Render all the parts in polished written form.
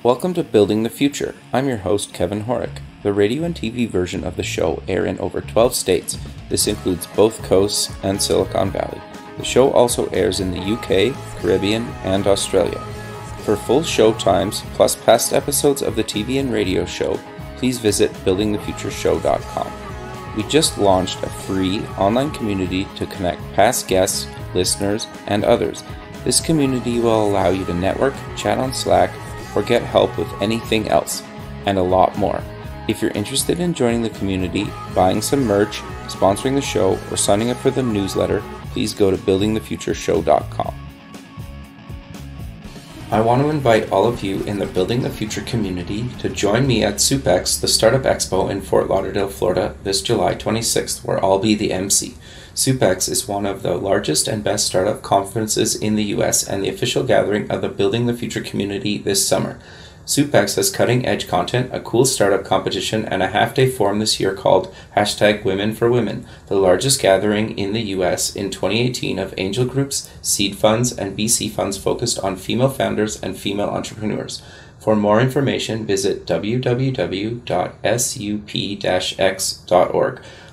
Welcome to Building the Future. I'm your host, Kevin Horick. The radio and TV version of the show air in over 12 states. This includes both coasts and Silicon Valley. The show also airs in the UK, Caribbean, and Australia. For full show times, plus past episodes of the TV and radio show, please visit buildingthefutureshow.com. We just launched a free online community to connect past guests, listeners, and others. This community will allow you to network, chat on Slack, or get help with anything else, and a lot more. If you're interested in joining the community, buying some merch, sponsoring the show, or signing up for the newsletter, please go to buildingthefutureshow.com. I want to invite all of you in the Building the Future community to join me at SUPEX, the Startup Expo in Fort Lauderdale, Florida, this July 26th, where I'll be the MC. SUPEX is one of the largest and best startup conferences in the US and the official gathering of the Building the Future community this summer. SUPEX has cutting-edge content, a cool startup competition, and a half-day forum this year called #WomenForWomen, the largest gathering in the US in 2018 of angel groups, seed funds, and VC funds focused on female founders and female entrepreneurs. For more information, visit www.sup-x.org.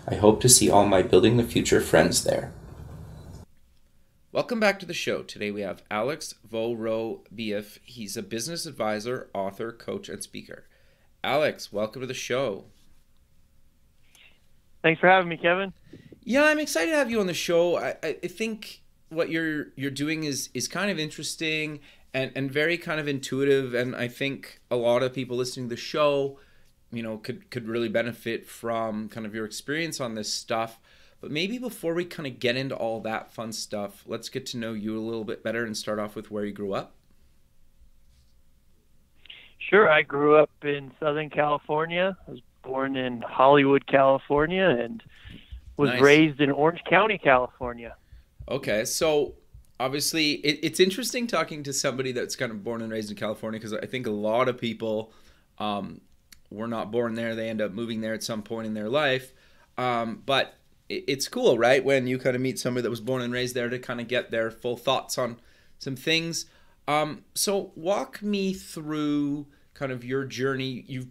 I hope to see all my Building the Future friends there. Welcome back to the show. Today we have Alex Vorobieff. He's a business advisor, author, coach, and speaker. Alex, welcome to the show. Thanks for having me, Kevin. Yeah, I'm excited to have you on the show. I think what you're doing is kind of interesting and very kind of intuitive, and I think a lot of people listening to the show, you know, could really benefit from kind of your experience on this stuff. But maybe before we kind of get into all that fun stuff, let's get to know you a little bit better and start off with where you grew up. Sure. I grew up in Southern California. I was born in Hollywood, California, and was Nice. raised in Orange County, California. Okay, so obviously it's interesting talking to somebody that's kind of born and raised in California, because I think a lot of people were not born there. They end up moving there at some point in their life. But it's cool, right, when you kind of meet somebody that was born and raised there to kind of get their full thoughts on some things. So walk me through kind of your journey. You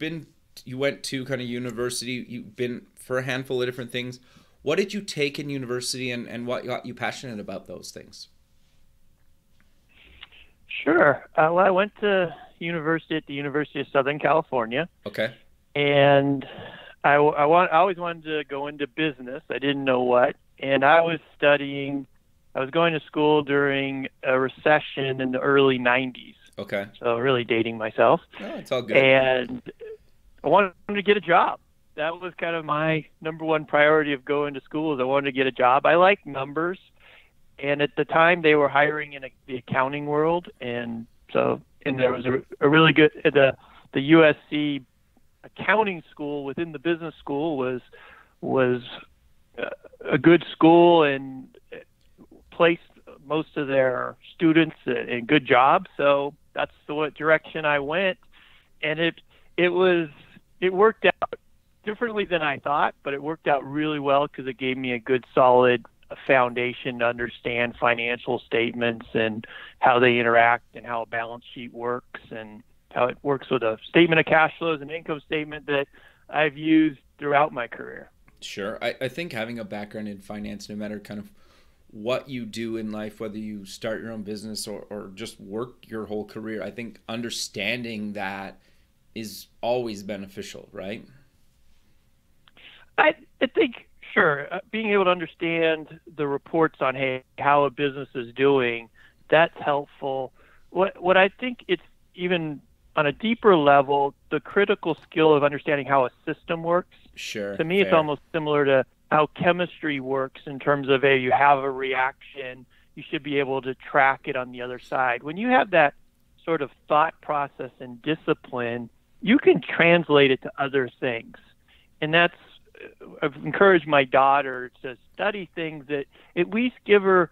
went to kind of university. You've been for a handful of different things. What did you take in university, and what got you passionate about those things? Sure. Well, I went to university at the University of Southern California. Okay. And I always wanted to go into business. I didn't know what. And I was going to school during a recession in the early 90s. Okay. So really dating myself. Oh, it's all good. And I wanted to get a job. That was kind of my number one priority of going to school, is I wanted to get a job. I like numbers. And at the time they were hiring in the accounting world. And there was a really good, the USC accounting school within the business school was a good school and placed most of their students in good jobs. So that's the direction I went, and it worked out differently than I thought, but it worked out really well because it gave me a good solid foundation to understand financial statements and how they interact and how a balance sheet works and how it works with a statement of cash flows and income statement that I've used throughout my career. Sure. I think having a background in finance, no matter kind of what you do in life, whether you start your own business or just work your whole career, I think understanding that is always beneficial, right? I think, sure, being able to understand the reports on how a business is doing, that's helpful. What I think it's even on a deeper level, the critical skill of understanding how a system works. Sure. To me, it's almost similar to how chemistry works in terms of, you have a reaction, you should be able to track it on the other side. When you have that sort of thought process and discipline, you can translate it to other things. And I've encouraged my daughter to study things that at least give her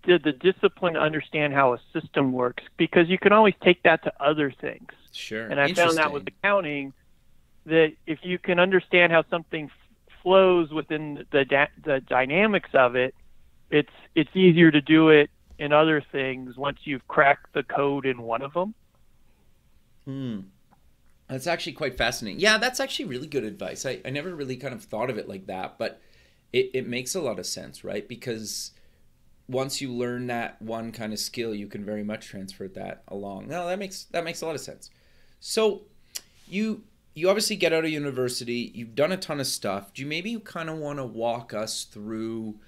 the discipline to understand how a system works, because you can always take that to other things. Sure. And I found that with accounting, that if you can understand how something flows within the dynamics of it, it's easier to do it in other things once you've cracked the code in one of them. Hmm. That's actually quite fascinating. Yeah, that's actually really good advice. I never really kind of thought of it like that, but it makes a lot of sense, right? Because once you learn that one kind of skill, you can very much transfer that along. No, that makes a lot of sense. So you obviously get out of university, you've done a ton of stuff. Do you maybe kind of want to walk us through,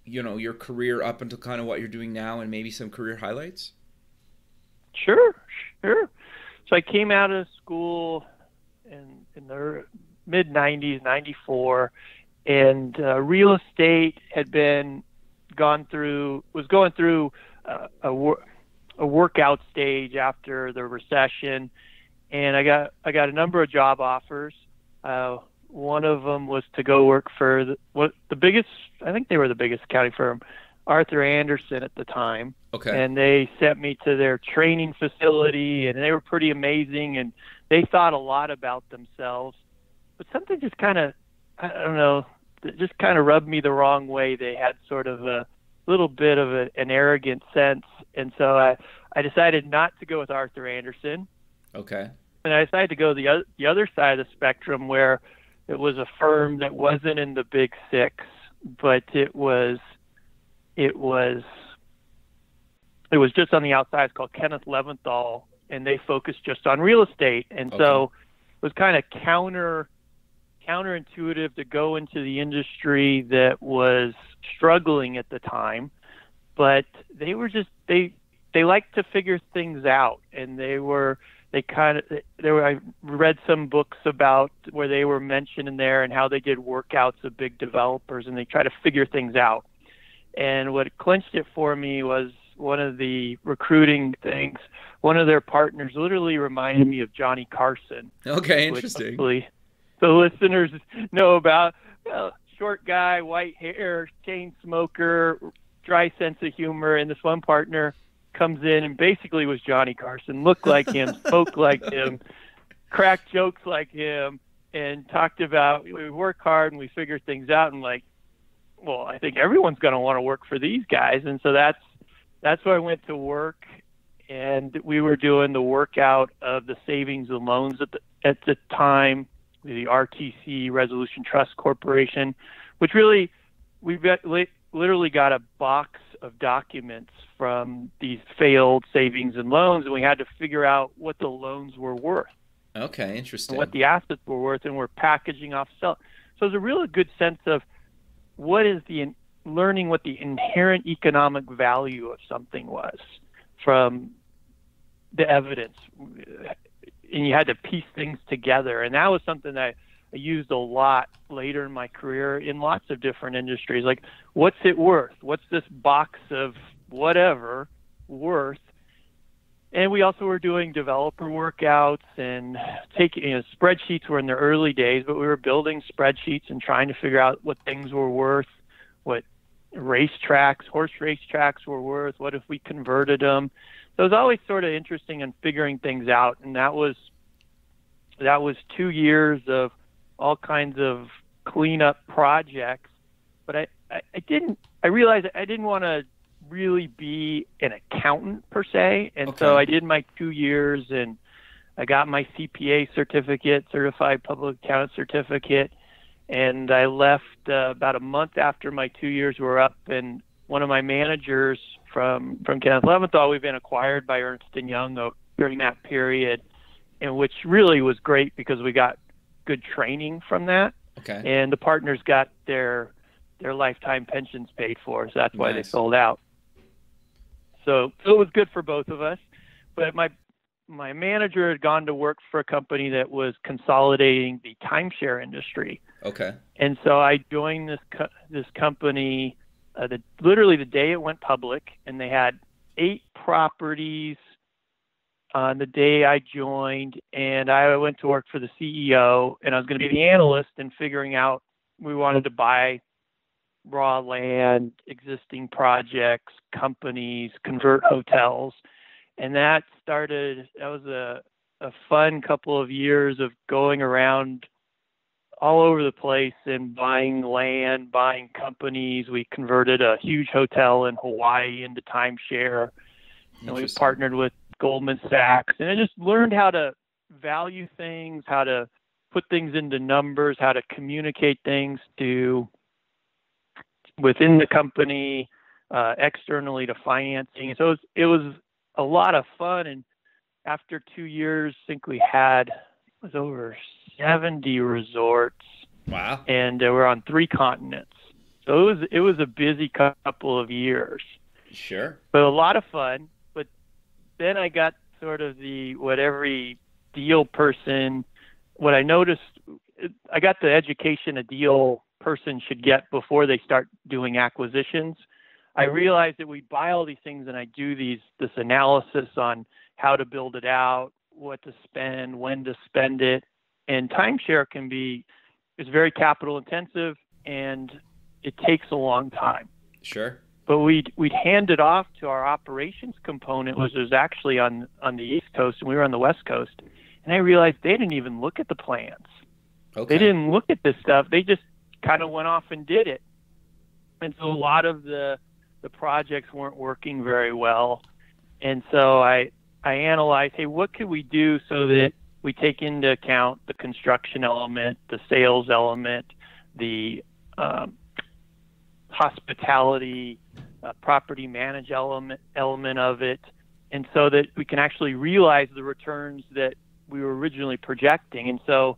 your career up until kind of what you're doing now and maybe some career highlights? Sure, sure. So I came out of school in the mid 90s, 94, and real estate had been was going through a workout stage after the recession, and I got a number of job offers. One of them was to go work for the biggest, I think they were the biggest accounting firm, Arthur Andersen at the time. Okay. And they sent me to their training facility, and they were pretty amazing, and they thought a lot about themselves. But something just kind of, I don't know, it just kind of rubbed me the wrong way. They had sort of a little bit of an arrogant sense. And so I decided not to go with Arthur Andersen. Okay. And I decided to go the other side of the spectrum, where it was a firm that wasn't in the big six, but it was just on the outside. It's called Kenneth Leventhal, and they focused just on real estate. And so it was kind of counterintuitive to go into the industry that was struggling at the time, but they were just they liked to figure things out, and I read some books about where they were mentioned in there and how they did workouts of big developers, and they try to figure things out. And what clinched it for me was one of the recruiting things. One of their partners literally reminded me of Johnny Carson. Okay, interesting. Which the listeners know about. Short guy, white hair, chain smoker, dry sense of humor, and this one partner comes in and basically was Johnny Carson, looked like him, spoke like him, cracked jokes like him, and talked about we work hard and we figure things out, and well, I think everyone's going to want to work for these guys. And so that's where I went to work, and we were doing the workout of the savings and loans at the time, the RTC Resolution Trust Corporation, which really literally got a box of documents from these failed savings and loans, and we had to figure out what the loans were worth. Okay, interesting. And what the assets were worth, and we're packaging off sell. So it was a really good sense of learning what the inherent economic value of something was from the evidence. And you had to piece things together. And that was something that I used a lot later in my career in lots of different industries. Like, what's it worth? What's this box of whatever worth? And we also were doing developer workouts and taking, spreadsheets were in the early days, but we were building spreadsheets and trying to figure out what things were worth, what horse racetracks were worth, what if we converted them. So it was always sort of interesting in figuring things out. And that was 2 years of all kinds of cleanup projects. But I realized I didn't want to really be an accountant per se. And so I did my 2 years, and I got my CPA certificate, certified public accountant certificate. And I left about a month after my 2 years were up, and one of my managers from Kenneth Leventhal, we've been acquired by Ernst & Young during that period, and which really was great because we got good training from that. Okay. And the partners got their lifetime pensions paid for, so that's why they sold out. So it was good for both of us. But my manager had gone to work for a company that was consolidating the timeshare industry. Okay. And so I joined this company literally the day it went public, and they had 8 properties on the day I joined, and I went to work for the CEO, and I was going to be the analyst in figuring out, we wanted to buy raw land, existing projects, companies, convert hotels. And that was a fun couple of years of going around all over the place and buying land, buying companies. We converted a huge hotel in Hawaii into timeshare. And we partnered with Goldman Sachs. And I just learned how to value things, how to put things into numbers, how to communicate things to within the company, externally to financing. So it was a lot of fun. And after 2 years, I think we had, it was over 70 resorts. Wow. And we're on 3 continents. So it was a busy couple of years. Sure. But a lot of fun. But then I got sort of what every deal person, what I noticed, I got the education a deal person should get before they start doing acquisitions. I realized that we buy all these things and I do this analysis on how to build it out, what to spend, when to spend it. And timeshare is very capital intensive and it takes a long time. Sure. But we'd hand it off to our operations component, which was actually on the East Coast, and we were on the West Coast. And I realized they didn't even look at the plans. Okay. They didn't look at this stuff. They just kind of went off and did it. And so a lot of the projects weren't working very well. And so I analyzed, hey, what could we do so that we take into account the construction element, the sales element, the hospitality, property manage element of it, and so that we can actually realize the returns that we were originally projecting. And so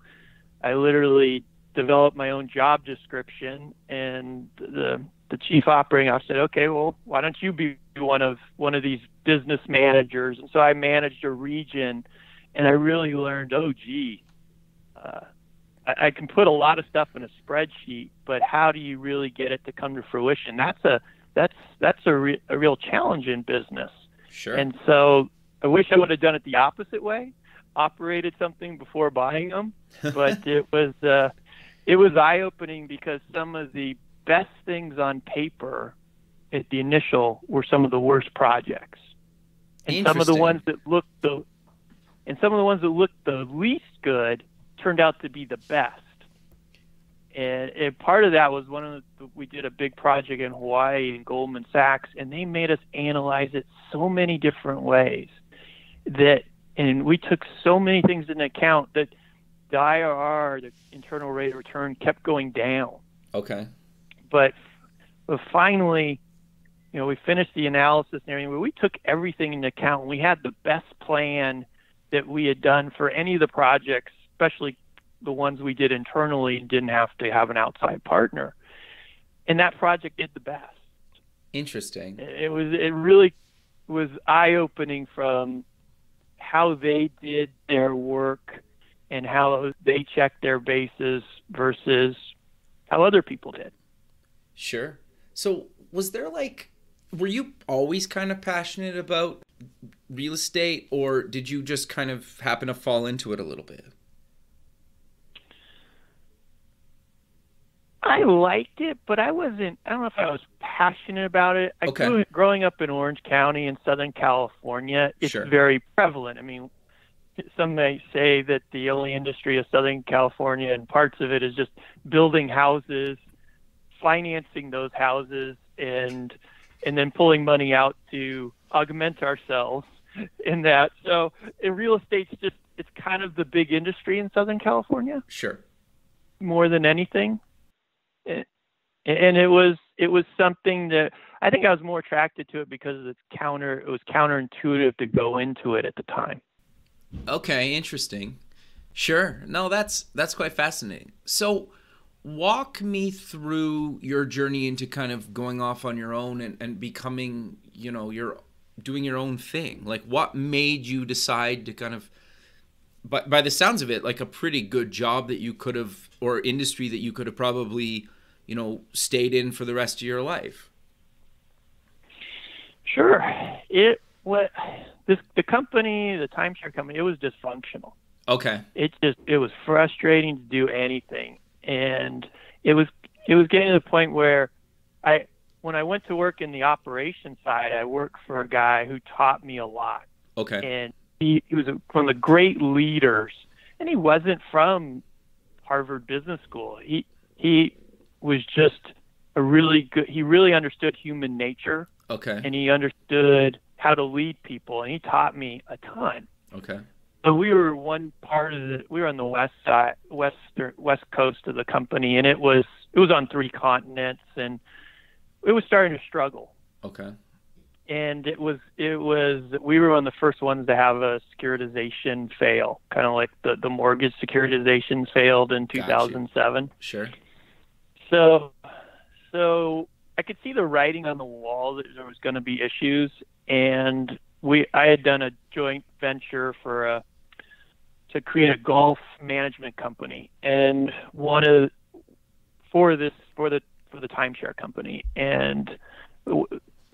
I literally developed my own job description, and the chief operating officer said, okay, well, why don't you be one of these business managers? And so I managed a region, and I really learned, I can put a lot of stuff in a spreadsheet, but how do you really get it to come to fruition? That's a real challenge in business. Sure. And so I wish I would have done it the opposite way, operated something before buying them. But it was eye-opening because some of the best things on paper at the initial were some of the worst projects, and some of the ones that looked the least good turned out to be the best. And part of that was we did a big project in Hawaii and Goldman Sachs, and they made us analyze it so many different ways and we took so many things into account that the IRR, the internal rate of return, kept going down. Okay. But finally, we finished the analysis and everything. We took everything into account. We had the best plan that we had done for any of the projects, especially the ones we did internally and didn't have to have an outside partner. And that project did the best. Interesting. It really was eye-opening from how they did their work and how they checked their bases versus how other people did. Sure. So were you always kind of passionate about real estate, or did you just kind of happen to fall into it a little bit? I liked it, but I don't know if I was passionate about it. Growing up in Orange County in Southern California, it's Sure. very prevalent. I mean, some may say that the only industry of Southern California and parts of it is just building houses, financing those houses, and then pulling money out to augment ourselves in that. So in real estate, it's kind of the big industry in Southern California. Sure. More than anything. And it was something that I think I was more attracted to it because it was counterintuitive to go into it at the time. Okay, interesting. Sure. No, that's quite fascinating. So walk me through your journey into kind of going off on your own and becoming, you're doing your own thing. Like, what made you decide to kind of, by the sounds of it, like a pretty good job that you could have, or industry that you could have probably, stayed in for the rest of your life? Sure. The company, the timeshare company, it was dysfunctional. Okay. It was frustrating to do anything. And it was getting to the point where when I went to work in the operations side, I worked for a guy who taught me a lot. Okay. And he was one of the great leaders, and he wasn't from Harvard Business School. He was just he really understood human nature. Okay. And he understood how to lead people, and he taught me a ton. Okay. So we were one part of we were on the west coast of the company, and it was on 3 continents, and it was starting to struggle. Okay. And we were one of the first ones to have a securitization fail, kind of like the mortgage securitization failed in 2007. Gotcha. Sure. So I could see the writing on the wall that there was going to be issues, and I had done a joint venture to create a golf management company, and for the timeshare company, and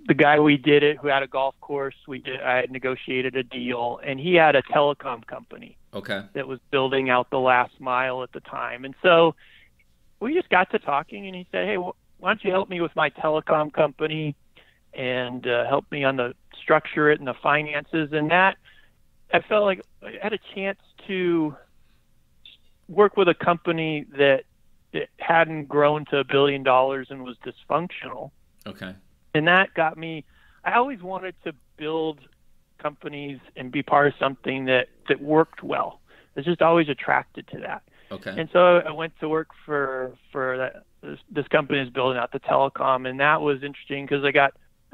the guy we did it, who had a golf course, I had negotiated a deal, and he had a telecom company. Okay. That was building out the last mile at the time, and so we just got to talking, and he said, "Hey, why don't you help me with my telecom company and help me on the structure it and the finances?" And that, I felt like I had a chance to work with a company that hadn't grown to $1 billion and was dysfunctional. Okay. And that got me, I always wanted to build companies and be part of something that worked well. I was just always attracted to that. Okay. And so I went to work for this company is building out the telecom, and that was interesting because I got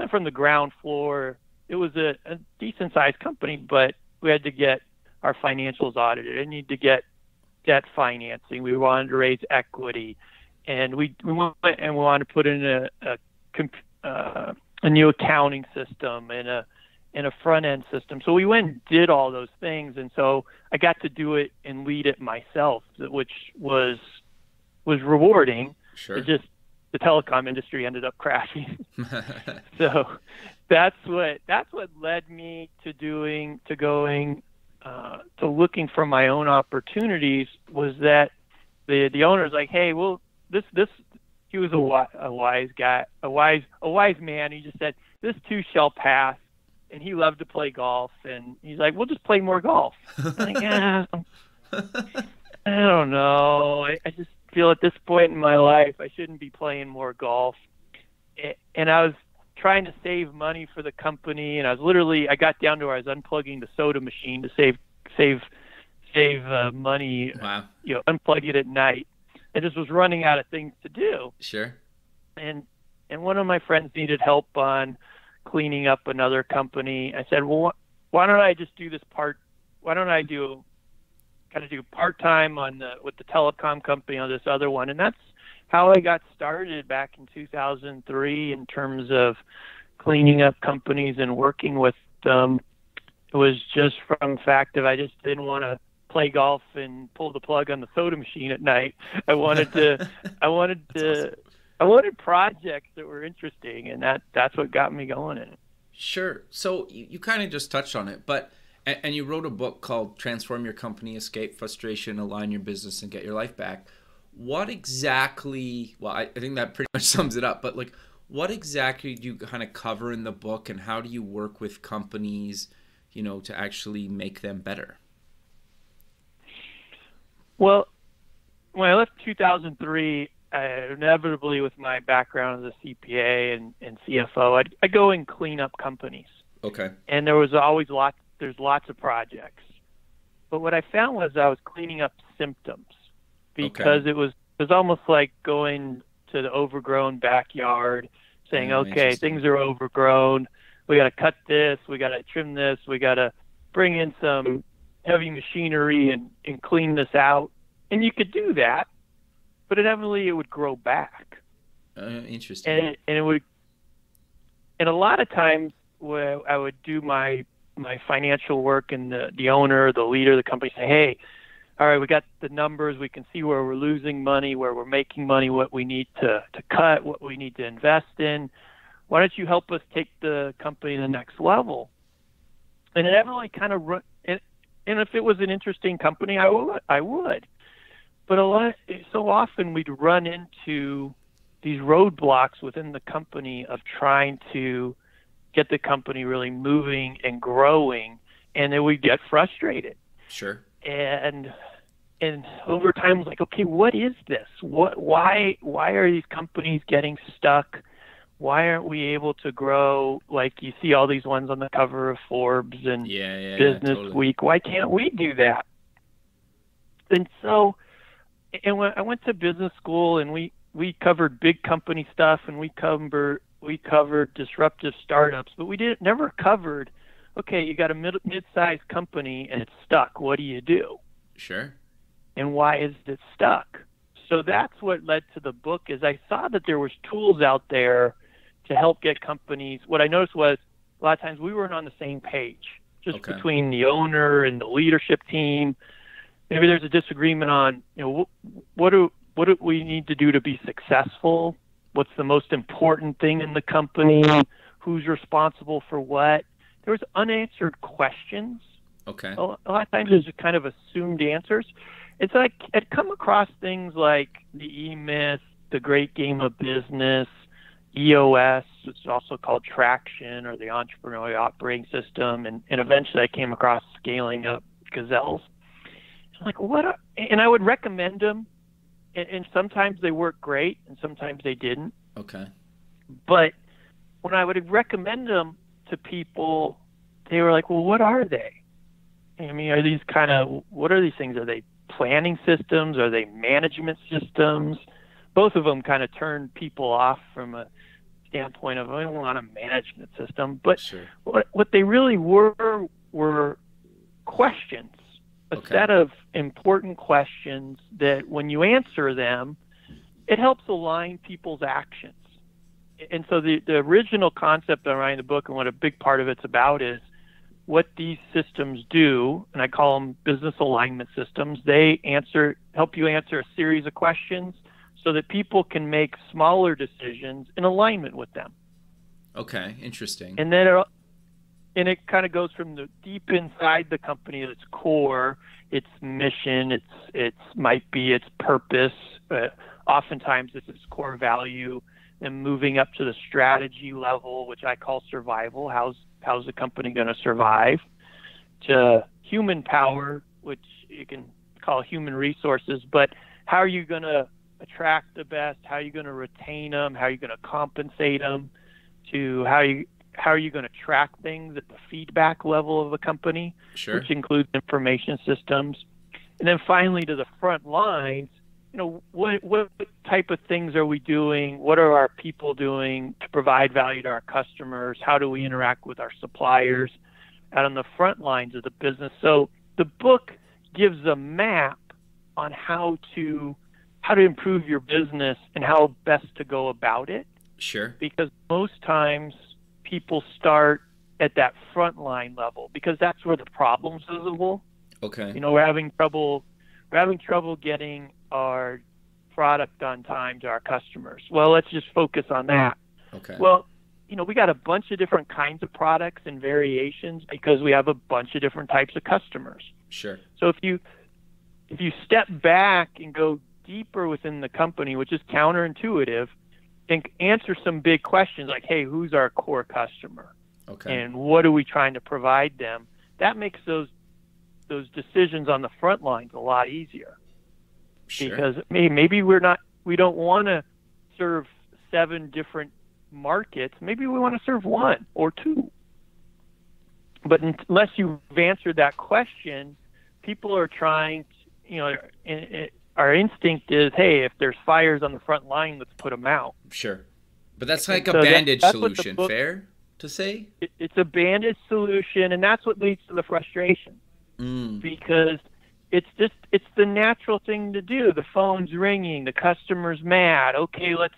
from the ground floor. It was a decent sized company, but we had to get our financials audited. I needed to get debt financing. We wanted to raise equity, and we wanted to put in a new accounting system and a front end system. So we went and did all those things, and so I got to do it and lead it myself, which was rewarding. Sure. It just, the telecom industry ended up crashing. So that's what led me to looking for my own opportunities, was that the owner's like, "Hey, well, this he was a wise guy, a wise man. He just said, 'This too shall pass.'" And he loved to play golf, and he's like, "We'll just play more golf." I'm like, "Yeah, I don't know. I just feel at this point in my life I shouldn't be playing more golf." And I was trying to save money for the company, and I got down to where I was unplugging the soda machine to save money. Wow. Unplug it at night. I just was running out of things to do. Sure. And one of my friends needed help on cleaning up another company. I said, "Well, why don't I just do this why don't I do part-time with the telecom company on this other one?" And that's how I got started back in 2003 in terms of cleaning up companies and working with them. It was just from the fact that I just didn't want to play golf and pull the plug on the soda machine at night. I wanted projects that were interesting, and that's what got me going in it. Sure. So you kind of just touched on it, and you wrote a book called Transform Your Company, Escape Frustration, Align Your Business, and Get Your Life Back. What exactly, well, I think that pretty much sums it up, but like, what exactly do you kind of cover in the book, and how do you work with companies, to actually make them better? Well, when I left 2003, inevitably with my background as a CPA and CFO, I'd go and clean up companies. Okay. And there's lots of projects. But what I found was I was cleaning up symptoms, because it was almost like going to the overgrown backyard saying, "Okay, things are overgrown. We got to cut this. We got to trim this. We got to bring in some heavy machinery and clean this out." And you could do that, but inevitably it would grow back. Interesting. And it would. And a lot of times where I would do my financial work, and the owner, the leader of the company say, "Hey, all right, we got the numbers. We can see where we're losing money, where we're making money, what we need to cut, what we need to invest in. Why don't you help us take the company to the next level?" And it evidently kind of run. And if it was an interesting company, I would. But so often we'd run into these roadblocks within the company of trying to get the company really moving and growing, and then we'd get frustrated. Sure. And over time, I was like, okay, what is this? Why are these companies getting stuck? why aren't we able to grow like you see all these ones on the cover of Forbes and Business totally. Week? Why can't we do that? And so, and when I went to business school, and we covered big company stuff, and we covered disruptive startups, but we never covered, okay, you got a mid-sized company and it's stuck. What do you do? Sure. And why is it stuck? So that's what led to the book. Is I saw that there was tools out there to help get companies. What I noticed was a lot of times we weren't on the same page, just between the owner and the leadership team. Maybe there's a disagreement on, what do we need to do to be successful? What's the most important thing in the company? Who's responsible for what? There was unanswered questions. Okay. A lot of times there's kind of assumed answers. It's like I'd come across things like the E-Myth, the Great Game of Business, EOS, which is also called Traction, or the Entrepreneurial Operating System, and eventually I came across Scaling Up Gazelles. I'm like, and I would recommend them, and sometimes they work great, and sometimes they didn't. Okay. But when I would recommend them to people, they were like, well, what are they? I mean, what are these things? Are they planning systems? Are they management systems? Both of them kind of turn people off from a standpoint of, I don't want a management system. But sure. What they really were questions, a set of important questions that when you answer them, it helps align people's actions. And so the original concept I'm writing the book, and what a big part of it's about, is what these systems do, and I call them business alignment systems. They help you answer a series of questions so that people can make smaller decisions in alignment with them. Okay, interesting. And then it kind of goes from the deep inside the company, its core, its mission, it might be its purpose. Oftentimes it's its core value, and moving up to the strategy level, which I call survival. How's the company going to survive? To human power, which you can call human resources, but how are you going to attract the best? How are you going to retain them? How are you going to compensate them? To how are you going to track things at the feedback level of a company, sure. which includes information systems. And then finally to the front lines, what type of things are we doing? What are our people doing to provide value to our customers? How do we interact with our suppliers out on the front lines of the business? So the book gives a map on how to improve your business and how best to go about it. Sure. Because most times people start at that front line level because that's where the problem's visible. Okay. We're having trouble getting our product on time to our customers. Well, let's just focus on that. Okay. Well, we got a bunch of different kinds of products and variations because we have a bunch of different types of customers. Sure. So if you step back and go deeper within the company, which is counterintuitive, and answer some big questions like, hey, who's our core customer? Okay. And what are we trying to provide them? That makes those decisions on the front lines a lot easier. Sure. Because maybe we don't want to serve 7 different markets. Maybe we want to serve 1 or 2. But unless you've answered that question, people are trying to, our instinct is, hey, if there's fires on the front line, let's put them out. Sure. But that's like a bandage solution, fair to say? It's a bandage solution, and that's what leads to the frustration. Because it's the natural thing to do. The phone's ringing, the customer's mad. Okay, let's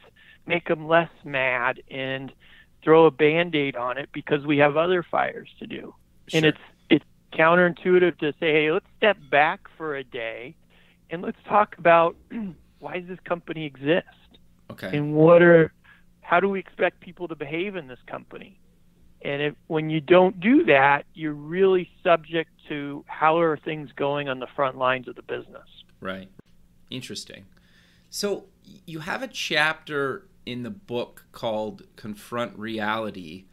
make them less mad and throw a Band-Aid on it because we have other fires to do. Sure. And it's counterintuitive to say, hey, let's step back for a day and let's talk about why does this company exist? Okay. And how do we expect people to behave in this company? And when you don't do that, you're really subject to how are things going on the front lines of the business. Right. Interesting. So you have a chapter in the book called Confront Reality.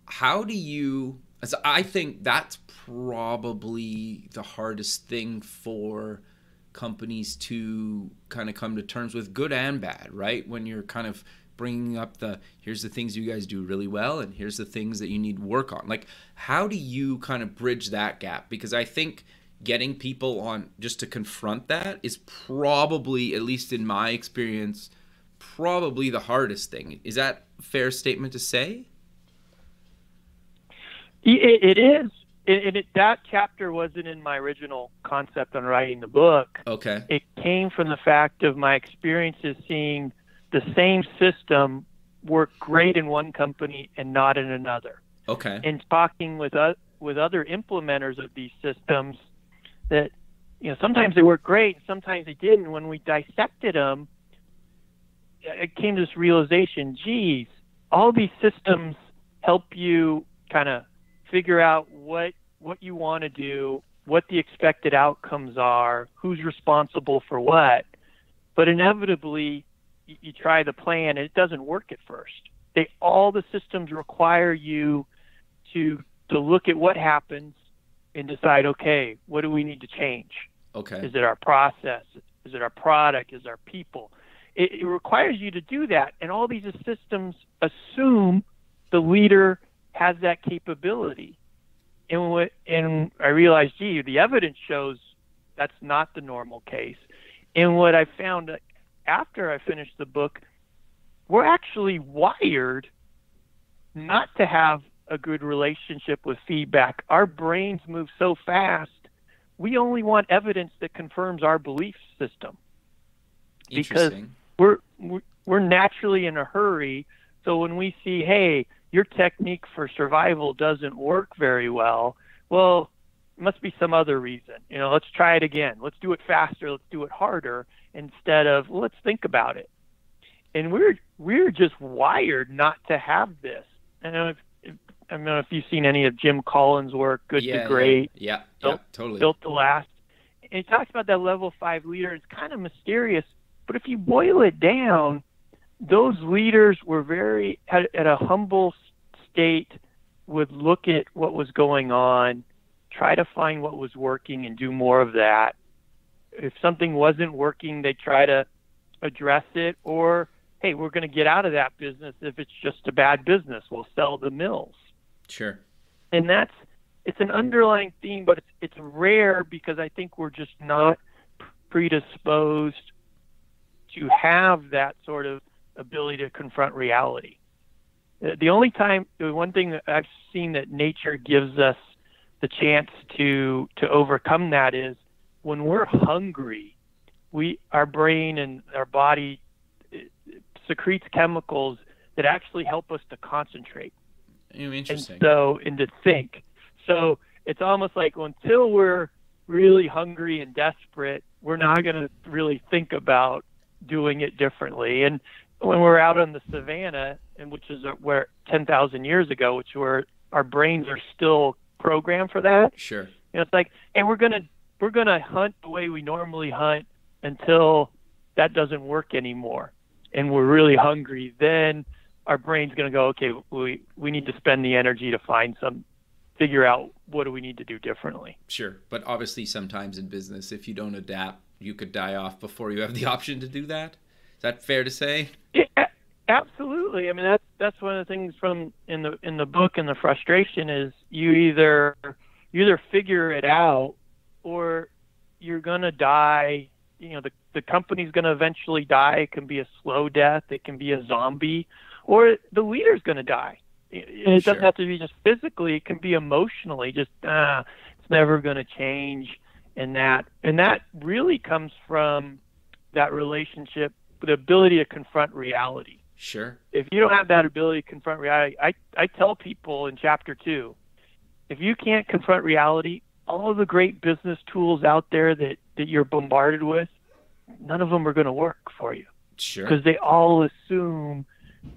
How do you, as I think that's probably the hardest thing for companies to kind of come to terms with, good and bad, right? When you're kind of bringing up here's the things you guys do really well, and here's the things that you need work on. Like, how do you kind of bridge that gap? Because I think getting people on just to confront that is probably, at least in my experience, probably the hardest thing. Is that a fair statement to say? It is. That chapter wasn't in my original concept on writing the book. Okay. It came from the fact of my experiences seeing the same system work great in one company and not in another. Okay. And talking with other implementers of these systems, that sometimes they work great and sometimes they didn't. When we dissected them, it came to this realization: geez, all these systems help you kind of figure out what you want to do, what the expected outcomes are, who's responsible for what. But inevitably, you try the plan and it doesn't work at first. All the systems require you to look at what happens and decide, okay, what do we need to change? Okay. Is it our process? Is it our product? Is it our people? It requires you to do that. And all these systems assume the leader has that capability. And I realized, the evidence shows that's not the normal case. And what I found after I finished the book, we're actually wired not to have a good relationship with feedback. Our brains move so fast, we only want evidence that confirms our belief system. Because we're naturally in a hurry. So when we see, hey, your technique for survival doesn't work very well, well, it must be some other reason. Let's try it again. Let's do it faster. Let's do it harder, instead of, let's think about it. And we're just wired not to have this. I don't know if you've seen any of Jim Collins' work, Good to Great. Yeah, totally. Built to Last. And he talks about that level 5 leader. It's kind of mysterious, but if you boil it down, those leaders were at a humble state, would look at what was going on, try to find what was working and do more of that. If something wasn't working, they try to address it, or, hey, we're going to get out of that business. If it's just a bad business, we'll sell the mills. Sure. And it's an underlying theme, but it's rare because I think we're just not predisposed to have that sort of ability to confront reality. The one thing that I've seen that nature gives us the chance to overcome that is when we're hungry, our brain and our body secretes chemicals that actually help us to concentrate. Interesting. And to think. So it's almost like until we're really hungry and desperate, we're not going to really think about doing it differently. And when we're out on the savannah, and which is where 10,000 years ago, which where our brains are still programmed for that. Sure. It's like, hey, we're gonna hunt the way we normally hunt until that doesn't work anymore, and we're really hungry. Then our brain's gonna go, okay, we need to spend the energy to figure out what do we need to do differently. Sure, but obviously sometimes in business, if you don't adapt, you could die off before you have the option to do that. Is that fair to say? Yeah, absolutely. I mean, that's one of the things in the book, and the frustration is you either figure it out or you're gonna die. The company's gonna eventually die. It can be a slow death. It can be a zombie, or the leader's gonna die. It doesn't have to be just physically. It can be emotionally. Just it's never gonna change, and that really comes from that relationship, the ability to confront reality. Sure. If you don't have that ability to confront reality, I tell people in chapter 2, if you can't confront reality, all of the great business tools out there that you're bombarded with, none of them are going to work for you. Sure. Because they all assume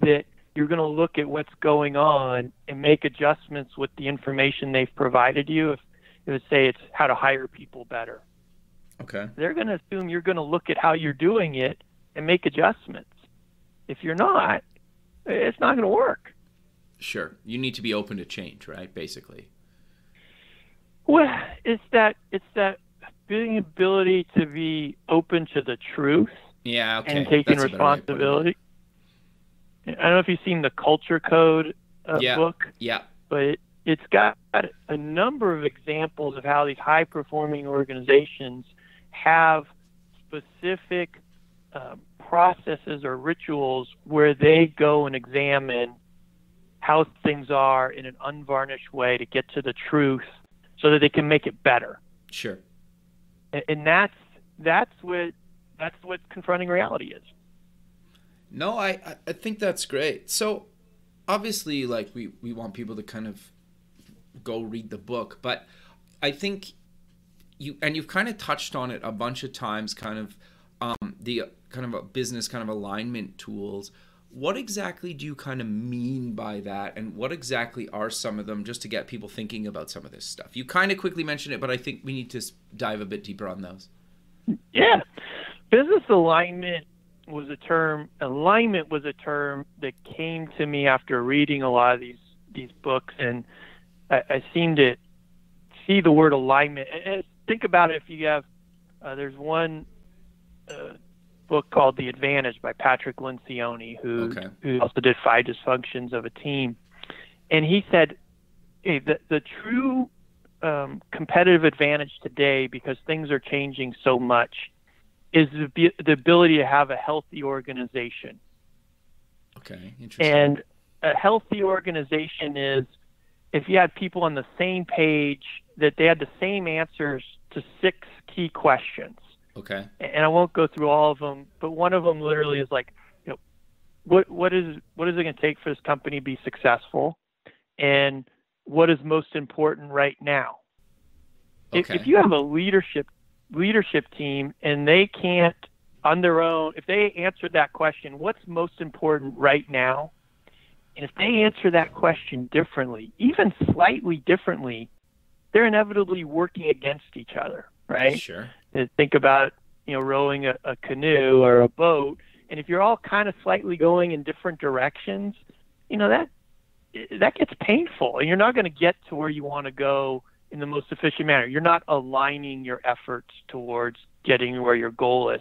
that you're going to look at what's going on and make adjustments with the information they've provided you. If say it's how to hire people better. Okay. They're going to assume you're going to look at how you're doing it and make adjustments. If you're not, it's not going to work. Sure. You need to be open to change, right? Basically. Well, it's that being ability to be open to the truth. Yeah. Okay. And taking That's responsibility. I don't know if you've seen the Culture Code book. Yeah. But it's got a number of examples of how these high-performing organizations have specific processes or rituals where they go and examine how things are in an unvarnished way to get to the truth so that they can make it better. Sure. And that's what confronting reality is. No, I think that's great. So obviously, like, we want people to kind of go read the book, but I think you've kind of touched on it a bunch of times, kind of the kind of a business kind of alignment tools. What exactly do you kind of mean by that, and what exactly are some of them, just to get people thinking about some of this stuff? You kind of quickly mentioned it, but I think we need to dive a bit deeper on those. Yeah. Business alignment was a term that came to me after reading a lot of these books, and I seem to see the word alignment. And think about it. If you have, there's one book called The Advantage by Patrick Lencioni, who also did 5 Dysfunctions of a Team. And he said, hey, the true competitive advantage today, because things are changing so much, is the ability to have a healthy organization. Okay, interesting. And a healthy organization is if you had people on the same page, that they had the same answers to 6 key questions. Okay. And I won't go through all of them, but one of them literally is like, what is it going to take for this company to be successful, and what is most important right now? Okay. If you have a leadership team and they can't on their own, if they answer that question, what's most important right now? And if they answer that question differently, even slightly differently, they're inevitably working against each other, right? Sure. Think about, rowing a canoe or a boat. And if you're all kind of slightly going in different directions, that gets painful, and you're not going to get to where you want to go in the most efficient manner. You're not aligning your efforts towards getting where your goal is.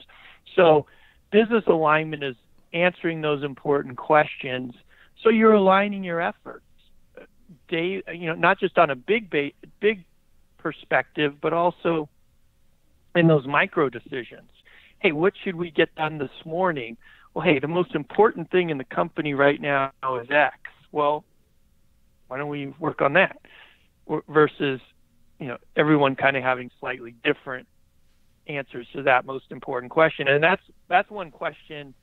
So business alignment is answering those important questions. So you're aligning your efforts, not just on a big perspective, but also in those micro decisions. Hey, what should we get done this morning? Well, hey, the most important thing in the company right now is X. Well, why don't we work on that? Versus, everyone kind of having slightly different answers to that most important question. And that's one question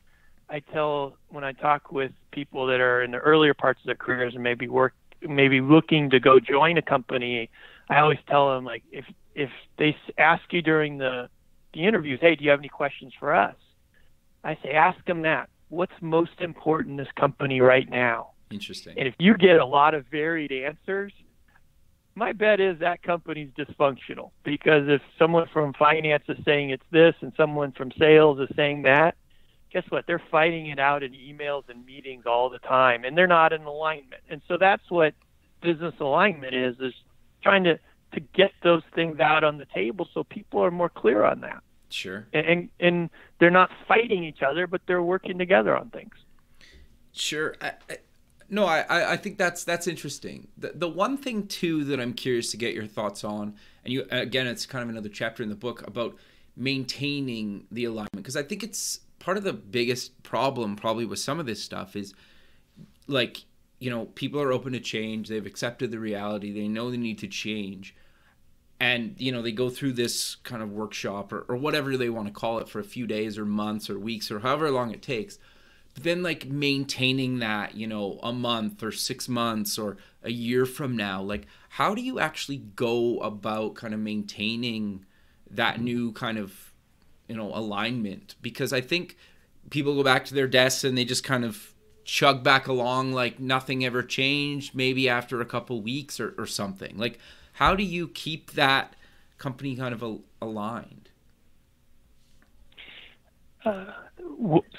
I tell when I talk with people that are in the earlier parts of their careers and maybe looking to go join a company. I always tell them, like, if they ask you during the interviews, hey, do you have any questions for us? I say, ask them that. What's most important in this company right now? Interesting. And if you get a lot of varied answers, my bet is that company's dysfunctional, because if someone from finance is saying it's this and someone from sales is saying that, guess what? They're fighting it out in emails and meetings all the time, and they're not in alignment. And so that's what business alignment is trying to get those things out on the table so people are more clear on that. Sure. And they're not fighting each other, but they're working together on things. Sure. I think that's interesting. The one thing too that I'm curious to get your thoughts on, and it's kind of another chapter in the book about maintaining the alignment, because I think it's part of the biggest problem probably with some of this stuff is, like, people are open to change. They've accepted the reality. They know they need to change. And, they go through this kind of workshop or whatever they want to call it for a few days or months or weeks or however long it takes. But then, like, maintaining that, a month or 6 months or a year from now, like, how do you actually go about kind of maintaining that new kind of, alignment? Because I think people go back to their desks and they just kind of chug back along like nothing ever changed, maybe after a couple weeks or something. Like, how do you keep that company kind of aligned?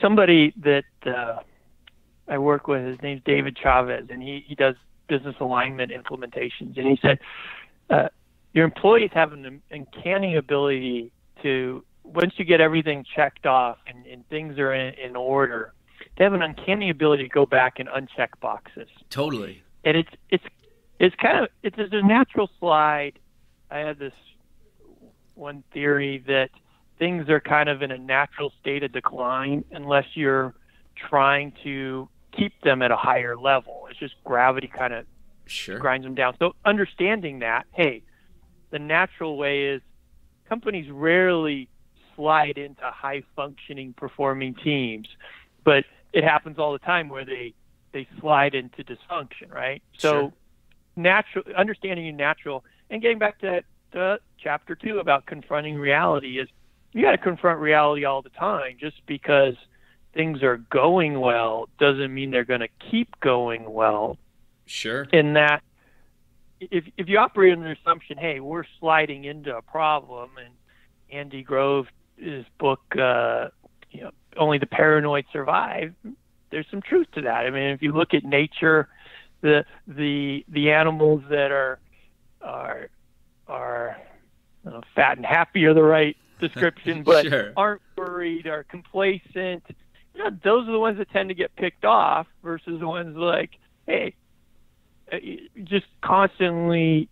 Somebody that I work with, his name's David Chavez, and he does business alignment implementations. And he said, your employees have an uncanny ability to, once you get everything checked off and things are in order, they have an uncanny ability to go back and uncheck boxes. Totally. And it's a natural slide. I had this one theory that things are kind of in a natural state of decline unless you're trying to keep them at a higher level. It's just gravity kind of grinds them down. So understanding that, hey, the natural way is companies rarely slide into high functioning performing teams, but it happens all the time where they slide into dysfunction, right? So understanding natural, and getting back to chapter 2 about confronting reality is you got to confront reality all the time. Just because things are going well doesn't mean they're going to keep going well. Sure. In that, if you operate on the assumption, hey, we're sliding into a problem, and Andy Grove's book, Only the Paranoid Survive, there's some truth to that. I mean, if you look at nature, the animals that are fat and happy are the right description, but aren't worried, are complacent. Those are the ones that tend to get picked off versus the ones like, hey, just constantly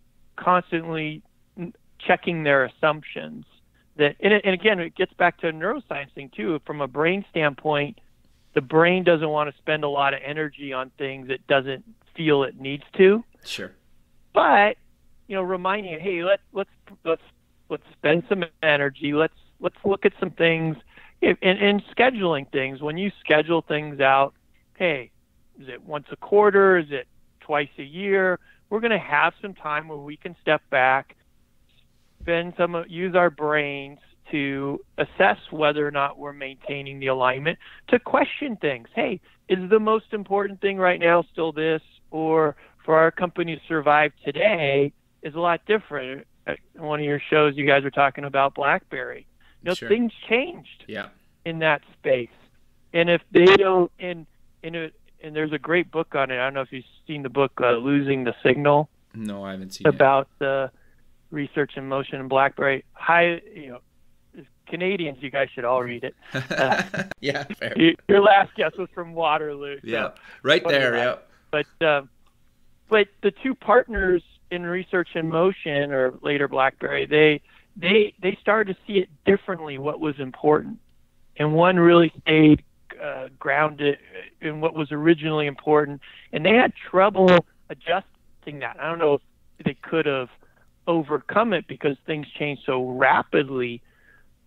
checking their assumptions. And again, it gets back to a neuroscience thing too. From a brain standpoint, the brain doesn't want to spend a lot of energy on things it doesn't feel it needs to. Sure. But reminding it, hey, let's spend some energy. Let's look at some things, and scheduling things. When you schedule things out, hey, is it once a quarter? Is it twice a year? We're going to have some time where we can step back, use our brains to assess whether or not we're maintaining the alignment, to question things. Hey, is the most important thing right now still this, or for our company to survive today is a lot different? In one of your shows, you guys were talking about BlackBerry. Things changed in that space. And if they don't, and there's a great book on it. I don't know if you've seen the book, Losing the Signal. No, I haven't seen about the research in motion in BlackBerry. Canadians, you guys should all read it. Yeah, fair. Your last guess was from Waterloo. Yeah, right there. Yeah. But the two partners in research in motion, or later BlackBerry, they started to see it differently. What was important, and one really stayed grounded in what was originally important, and they had trouble adjusting that. I don't know if they could have overcome it because things changed so rapidly,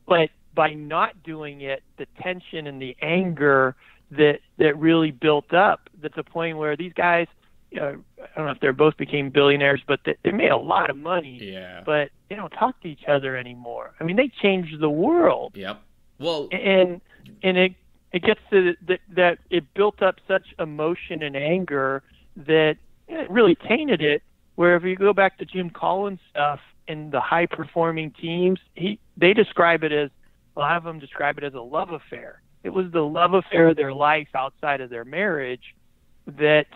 but by not doing it, the tension and the anger that really built up, that's a point where these guys, I don't know if they both became billionaires, but they made a lot of money. Yeah. But they don't talk to each other anymore. I mean, they changed the world. Yep. Well, and it gets to that it built up such emotion and anger that it really tainted it. Where if you go back to Jim Collins' stuff in the high performing teams, they describe it as, a lot of them describe it as a love affair. It was the love affair of their life outside of their marriage that,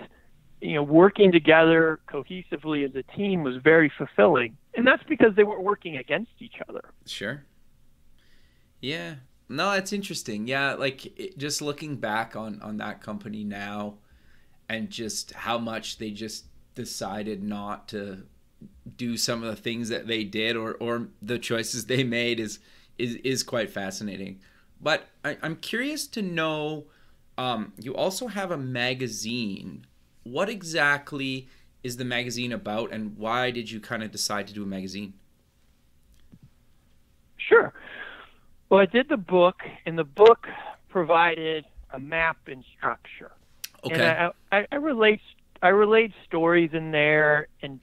working together cohesively as a team was very fulfilling. And that's because they weren't working against each other. Sure. Yeah. No, that's interesting. Yeah, just looking back on that company now, and just how much they just decided not to do some of the things that they did, or the choices they made is quite fascinating. But I'm curious to know, you also have a magazine. What exactly is the magazine about, and why did you kind of decide to do a magazine? Sure. Well, I did the book, and the book provided a map and structure. Okay. And I relayed stories in there and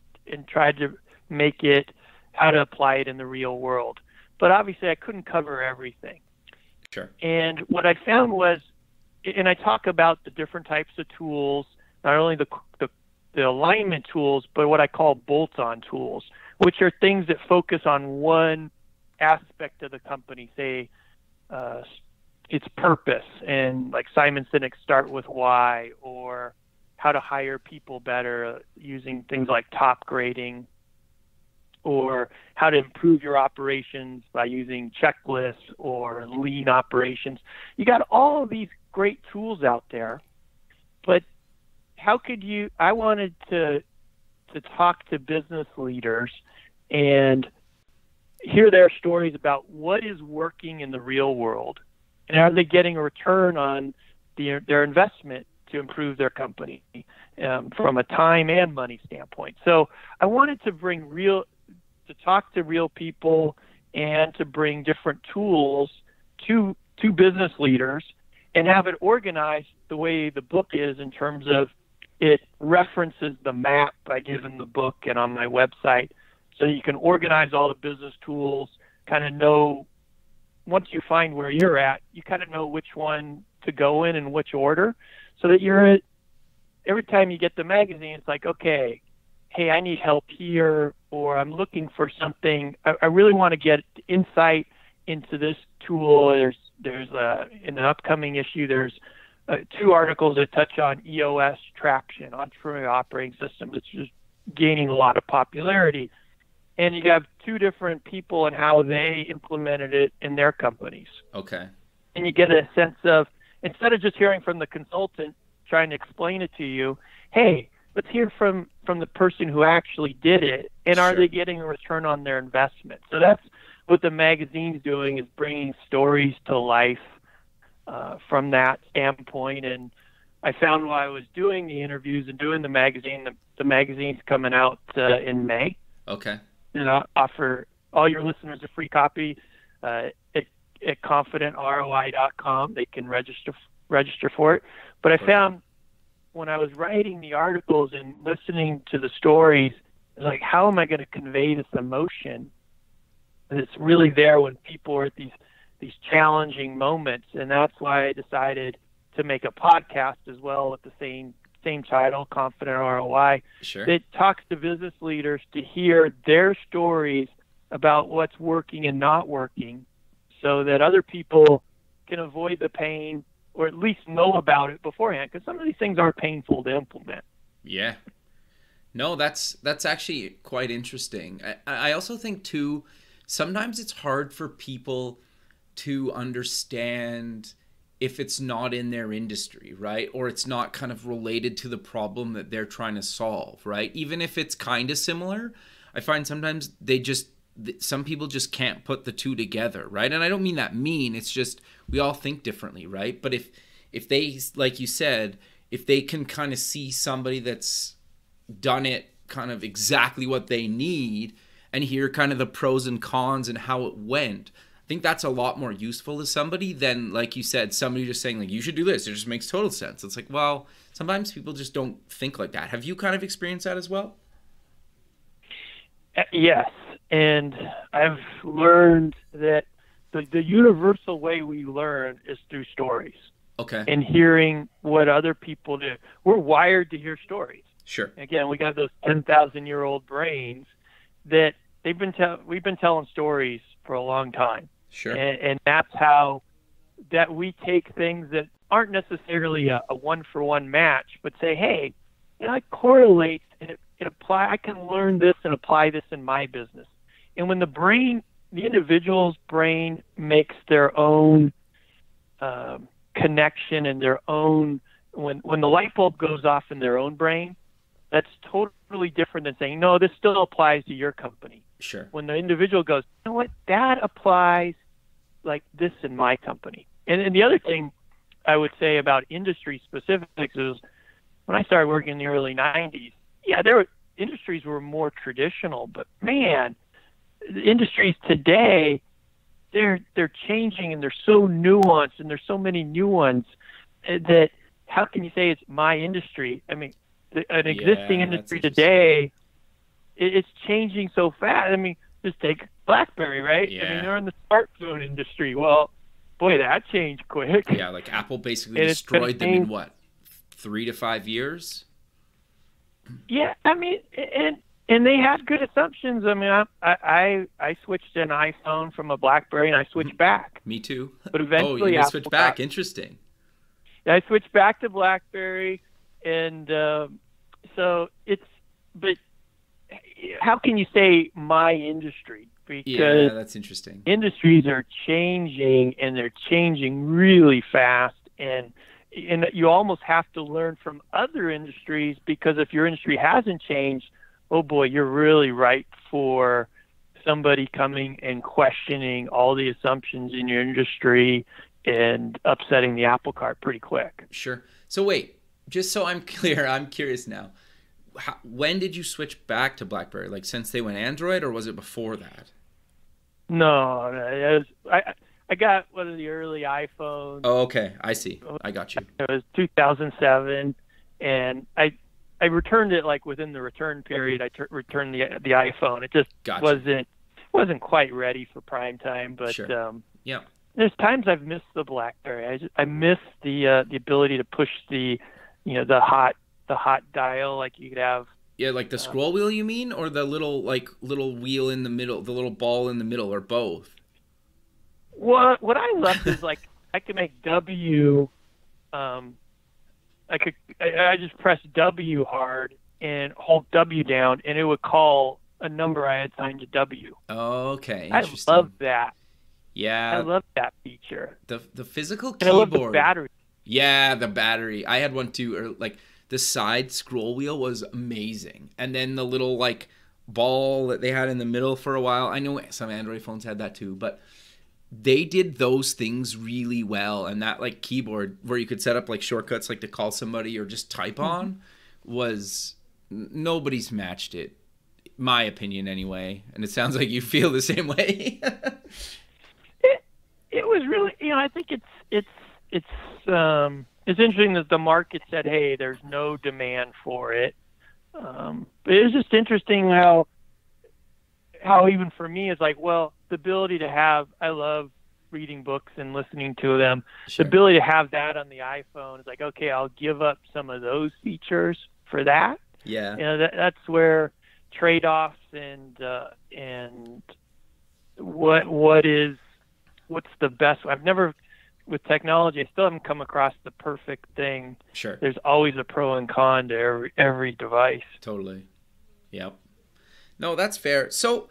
tried to make it how to apply it in the real world. But obviously I couldn't cover everything. Sure. And what I found was, and I talk about the different types of tools, not only the alignment tools, but what I call bolt-on tools, which are things that focus on one aspect of the company, say its purpose, and like Simon Sinek's Start With Why, or how to hire people better using things like top grading, or how to improve your operations by using checklists or lean operations. You got all of these great tools out there, but how could you? I wanted to talk to business leaders and hear their stories about what is working in the real world, and are they getting a return on their investment to improve their company from a time and money standpoint. So I wanted to talk to real people and to bring different tools to business leaders and have it organized the way the book is, in terms of it references the map I give in the book and on my website, so you can organize all the business tools, kind of know, once you find where you're at, you kind of know which one to go in which order, so that every time you get the magazine, it's like, okay, hey, I need help here, or I'm looking for something. I really want to get insight into this tool. There's in an upcoming issue, there's 2 articles that touch on EOS traction, entrepreneurial operating system, which is gaining a lot of popularity. And you have 2 different people and how they implemented it in their companies. Okay. And you get a sense of, instead of just hearing from the consultant trying to explain it to you, hey, let's hear from the person who actually did it, and are they getting a return on their investment? So that's what the magazine's doing, is bringing stories to life from that standpoint. And I found while I was doing the interviews and doing the magazine, the magazine's coming out in May. Okay. And I'll offer all your listeners a free copy at confidentroi.com. They can register for it. But I found when I was writing the articles and listening to the stories, like, how am I going to convey this emotion? And it's really there when people are at these challenging moments. And that's why I decided to make a podcast as well with the same title, Confident ROI. Sure. That talks to business leaders to hear their stories about what's working and not working, so that other people can avoid the pain, or at least know about it beforehand, because some of these things are painful to implement. Yeah. No, that's actually quite interesting. I also think, too, sometimes it's hard for people to understand if it's not in their industry, right? Or it's not kind of related to the problem that they're trying to solve, right? Even if it's kind of similar, I find sometimes some people just can't put the 2 together, right? And I don't mean that mean, it's just we all think differently, right? But if they, like you said, if they can kind of see somebody that's done it kind of exactly what they need and hear kind of the pros and cons and how it went, I think that's a lot more useful to somebody than, like you said, somebody just saying, like, you should do this. It just makes total sense. It's like, well, sometimes people just don't think like that. Have you kind of experienced that as well? Yes. And I've learned that the universal way we learn is through stories. Okay. And hearing what other people do. We're wired to hear stories. Sure. Again, we got those 10,000-year-old brains that we've been telling stories for a long time. Sure. And that's how that we take things that aren't necessarily a one-for-one match, but say, hey, I correlate and I can learn this and apply this in my business. And when the individual's brain makes their own connection and their own, when the light bulb goes off in their own brain, that's totally different than saying, no, this still applies to your company. Sure. When the individual goes, you know what, that applies like this in my company. And the other thing I would say about industry specifics is, when I started working in the early 90s, industries were more traditional, but man, the industries today, they're changing, and they're so nuanced, and there's so many new ones that how can you say it's my industry? I mean, an existing industry today, it's changing so fast. I mean, just take BlackBerry, right? Yeah. I mean, they're in the smartphone industry. Well, boy, that changed quick. Yeah, like Apple basically destroyed them in what, 3 to 5 years? Yeah, I mean, and they had good assumptions. I mean, I switched an iPhone from a BlackBerry, and I switched back. Me too. But eventually, you switched back. Interesting. I switched back to BlackBerry, and but how can you say my industry? Because that's interesting. Industries are changing, and they're changing really fast, And you almost have to learn from other industries, because if your industry hasn't changed, oh boy, you're really ripe for somebody coming and questioning all the assumptions in your industry and upsetting the apple cart pretty quick. Sure. So wait, just so I'm clear, I'm curious now. When did you switch back to BlackBerry? Like since they went Android, or was it before that? No, it was, I got one of the early iPhones. Oh, okay. I see. I got you. It was 2007, and I returned it like within the return period. I returned the iPhone. It just wasn't quite ready for prime time. But sure. Yeah. There's times I've missed the BlackBerry. I miss the ability to push the hot dial like you could have. Yeah, like the scroll wheel, you mean, or the little wheel in the middle, the little ball in the middle, or both? What I loved is like I could make W. I just press W hard and hold W down, and it would call a number I had signed to W. Okay, I love that. Yeah, I love that feature. The physical keyboard. And I love the battery. Yeah, the battery. I had one too. Or like the side scroll wheel was amazing, and then the little like ball that they had in the middle for a while. I know some Android phones had that too, but they did those things really well. And that like keyboard where you could set up like shortcuts, like to call somebody or just type on, was nobody's matched it, my opinion anyway. And it sounds like you feel the same way. It was really, I think it's interesting that the market said, hey, there's no demand for it. But it was just interesting how even for me it's like, well, the ability to have, I love reading books and listening to them. Sure. The ability to have that on the iPhone is like, okay, I'll give up some of those features for that. Yeah. That's where trade-offs and what's the best. I've never, with technology, I still haven't come across the perfect thing. Sure. There's always a pro and con to every device. Totally. Yep. No, that's fair. So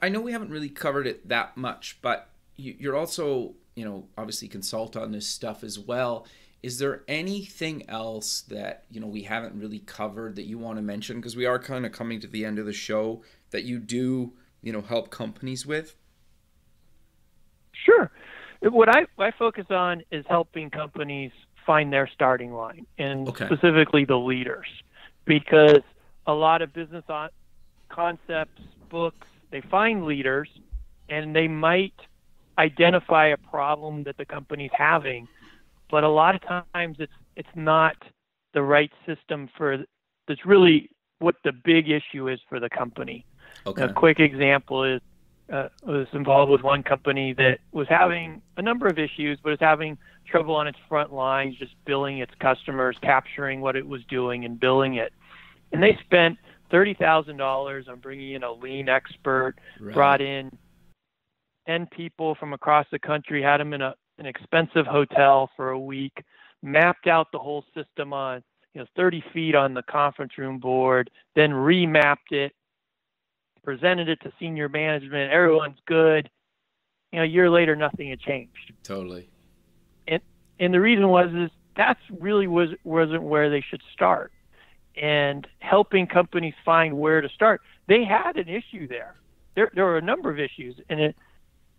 I know we haven't really covered it that much, but you're also, obviously consult on this stuff as well. Is there anything else that, we haven't really covered that you want to mention? Because we are kind of coming to the end of the show, that you do, help companies with. Sure. What I focus on is helping companies find their starting line, and specifically the leaders, because a lot of business concepts, books, they find leaders and they might identify a problem that the company's having, but a lot of times it's not the right system that's really what the big issue is for the company. Okay. A quick example is was involved with one company that was having a number of issues, but is having trouble on its front lines, just billing its customers, capturing what it was doing and billing it. And they spent $30,000 on bringing in a lean expert, right. Brought in 10 people from across the country, had them in an expensive hotel for a week, mapped out the whole system on 30 feet on the conference room board, then remapped it, presented it to senior management. Everyone's good. A year later, nothing had changed. Totally. And the reason is that's really wasn't where they should start. And helping companies find where to start, they had an issue there. There were a number of issues in it,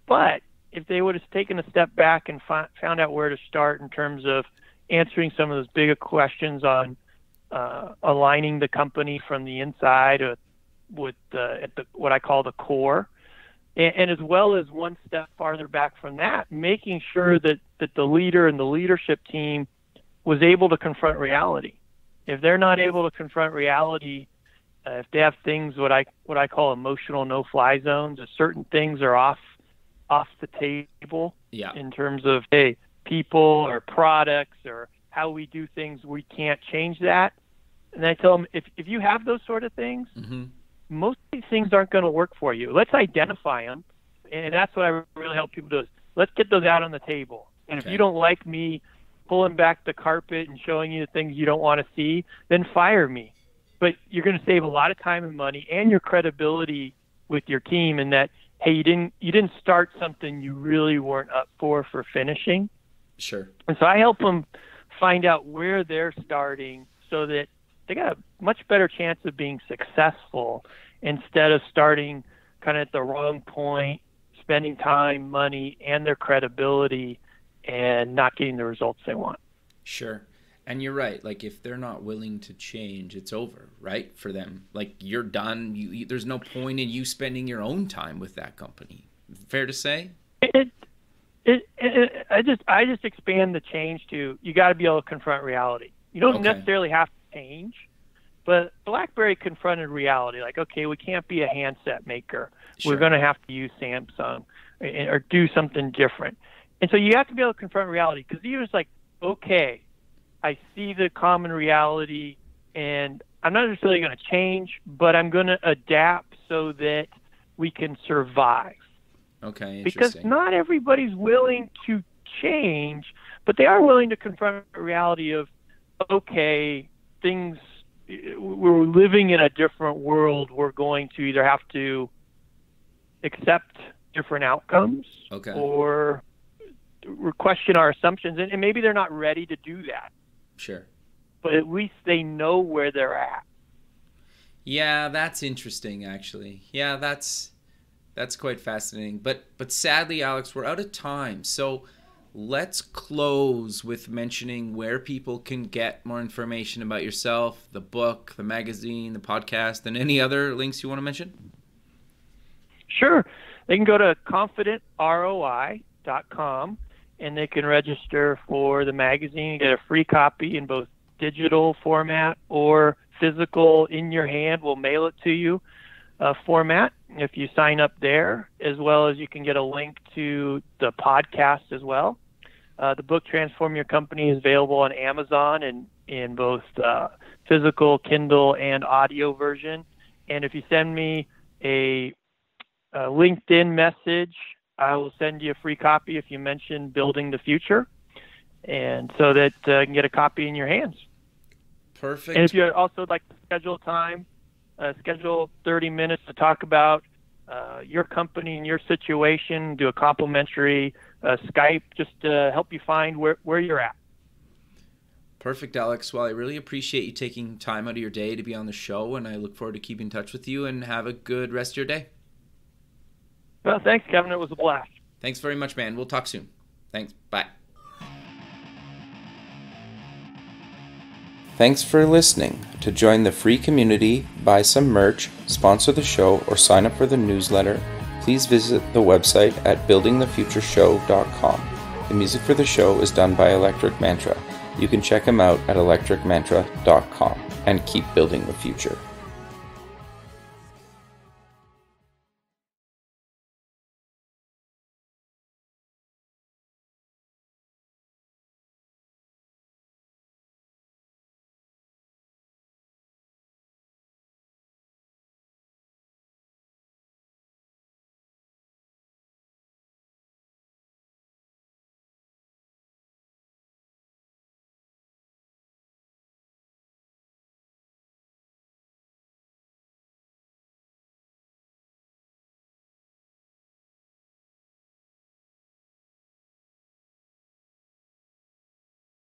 but if they would have taken a step back and found out where to start in terms of answering some of those bigger questions on aligning the company from the inside with what I call the core, and as well as one step farther back from that, making sure that the leader and the leadership team was able to confront reality. If they're not able to confront reality, if they have things what I call emotional no-fly zones, if certain things are off the table, in terms of people or products or how we do things, we can't change that. And I tell them, if you have those sort of things, mm-hmm. most of these things aren't going to work for you. Let's identify them, and that's what I really help people do. Let's get those out on the table. And if you don't like me pulling back the carpet and showing you the things you don't want to see, then fire me. But you're going to save a lot of time and money and your credibility with your team, in that, hey, you didn't start something you really weren't up for finishing. Sure. And so I help them find out where they're starting so that they got a much better chance of being successful instead of starting kind of at the wrong point, spending time, money, and their credibility and not getting the results they want. Sure. And you're right. Like, if they're not willing to change, it's over, right? For them. Like, you're done. There's no point in you spending your own time with that company. Fair to say? I just expand the change to, you got to be able to confront reality. You don't necessarily have to change, but BlackBerry confronted reality. Like, okay, we can't be a handset maker. Sure. We're going to have to use Samsung or do something different. And so you have to be able to confront reality, because even it's like, okay, I see the common reality, and I'm not necessarily going to change, but I'm going to adapt so that we can survive. Okay, because interesting. not everybody's willing to change, but they are willing to confront the reality of, okay, we're living in a different world. We're going to either have to accept different outcomes or question our assumptions. And maybe they're not ready to do that. Sure. But at least they know where they're at. Yeah, that's interesting, actually. Yeah, that's quite fascinating. But sadly, Alex, we're out of time. So let's close with mentioning where people can get more information about yourself, the book, the magazine, the podcast, and any other links you want to mention. Sure. They can go to confidentroi.com and they can register for the magazine, get a free copy in both digital format or physical in your hand. We'll mail it to you format if you sign up there, as well as you can get a link to the podcast as well. The book Transform Your Company is available on Amazon and in both physical, Kindle, and audio version. And if you send me a LinkedIn message, I will send you a free copy if you mention Building the Future, and so that you can get a copy in your hands. Perfect. And if you also would like to schedule time, schedule 30 minutes to talk about your company and your situation, do a complimentary Skype just to help you find where you're at. Perfect, Alex. Well, I really appreciate you taking time out of your day to be on the show, and I look forward to keeping in touch with you, and have a good rest of your day. Well, thanks, Kevin. It was a blast. Thanks very much, man. We'll talk soon. Thanks. Bye. Thanks for listening. To join the free community, buy some merch, sponsor the show, or sign up for the newsletter, please visit the website at buildingthefutureshow.com. The music for the show is done by Electric Mantra. You can check him out at electricmantra.com and keep building the future.